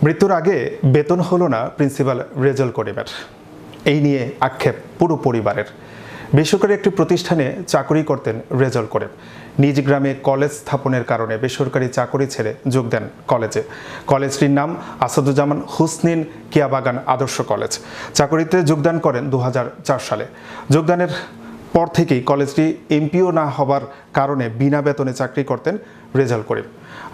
মৃত্যুর আগে বেতন হলো না প্রিন্সিপাল রেজাউল করিমের, এই নিয়ে আক্ষেপ পুরো পরিবারের। বেসরকারি একটি প্রতিষ্ঠানে চাকরি করতেন রেজাউল করিম। নিজ গ্রামে কলেজ স্থাপনের কারণে বেসরকারি চাকরি ছেড়ে যোগ দেন কলেজে। কলেজটির নাম আসাদুজ্জামান হুসনিন কিয়াবাগান আদর্শ কলেজ। চাকরিতে যোগদান করেন 2004 সালে। যোগদানের পর থেকেই কলেজটি এমপিও না হবার কারণে বিনা বেতনে চাকরি করতেন রেজাউল করিম।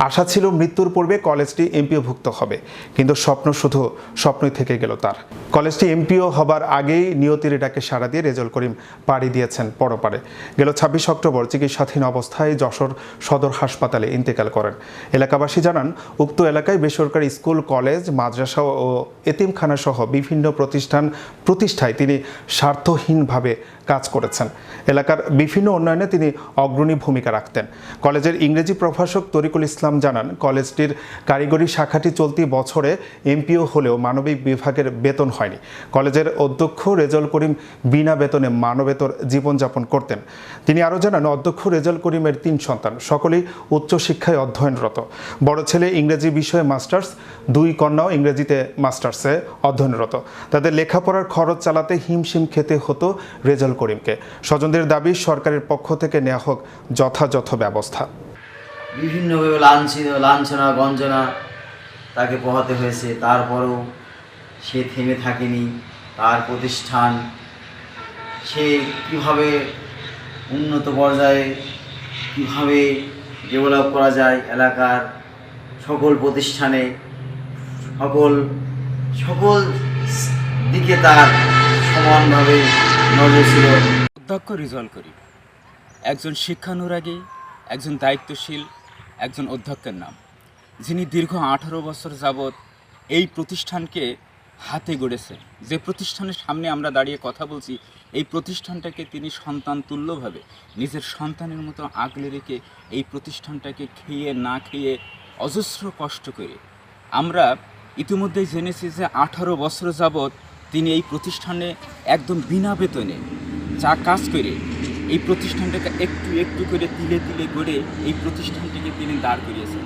আশা ছিল মৃত্যুর পূর্বে কলেজটি এমপিওভুক্ত হবে, কিন্তু স্বপ্ন শুধু স্বপ্নই থেকে গেল তার। কলেজটি এমপিও হবার আগেই নিয়তির ডাকে সাড়া দিয়ে রেজাউল করিম পাড়ি দিয়েছেন পরপারে। গেল 26 অক্টোবর চিকিৎসাধীন অবস্থায় যশোর সদর হাসপাতালে ইন্তেকাল করেন। এলাকাবাসী জানান, উক্ত এলাকায় বেসরকারি স্কুল, কলেজ, মাদ্রাসা ও এতিমখানা সহ বিভিন্ন প্রতিষ্ঠায় তিনি স্বার্থহীনভাবে কাজ করেছেন। এলাকার বিভিন্ন উন্নয়নে তিনি অগ্রণী ভূমিকা রাখতেন। কলেজের ইংরেজি প্রভাষক তরিকুল ইসলাম জানান, কলেজটির কারিগরি শাখাটি চলতি বছরে এমপিও হলেও মানবিক বিভাগের বেতন হয়নি। কলেজের অধ্যক্ষ রেজাউল করিম বিনা বেতনে মানবেতর জীবনযাপন করতেন। তিনি আরও জানান, অধ্যক্ষ রেজাউল করিমের 3 সন্তান, সকলেই উচ্চশিক্ষায় অধ্যয়নরত। বড় ছেলে ইংরেজি বিষয়ে মাস্টার্স, 2 কন্যাও ইংরেজিতে মাস্টার্সে অধ্যয়নরত। তাদের লেখাপড়ার খরচ চালাতে হিমশিম খেতে হতো রেজাউল করিমকে। স্বজনদের দাবি, সরকারের পক্ষ থেকে নেওয়া হোক যথাযথ ব্যবস্থা। বিভিন্নভাবে লাঞ্ছনা গঞ্জনা তাকে পোহাতে হয়েছে, তারপরেও সে থেমে থাকেনি। তার প্রতিষ্ঠান সে কীভাবে উন্নত পর্যায়ে কীভাবে ডেভেলপ করা যায়, এলাকার সকল প্রতিষ্ঠানে সকল দিকে তার সমানভাবে নজর ছিল। অধ্যক্ষ রেজাউল করিম একজন শিক্ষানুরাগী, একজন দায়িত্বশীল একজন অধ্যক্ষের নাম, যিনি দীর্ঘ 18 বছর যাবৎ এই প্রতিষ্ঠানকে হাতে গড়েছেন। যে প্রতিষ্ঠানের সামনে আমরা দাঁড়িয়ে কথা বলছি, এই প্রতিষ্ঠানটাকে তিনি সন্তান তুল্যভাবে নিজের সন্তানের মতো আগলে রেখে এই প্রতিষ্ঠানটাকে খেয়ে না খেয়ে অজস্র কষ্ট করে আমরা ইতিমধ্যেই জেনেছি যে 18 বছর যাবৎ তিনি এই প্রতিষ্ঠানে একদম বিনা বেতনে কাজ করে এই প্রতিষ্ঠানটাকে একটু একটু করে তিলে তিলে গড়ে এই প্রতিষ্ঠানটিকে তিনি দাঁড় করিয়েছেন।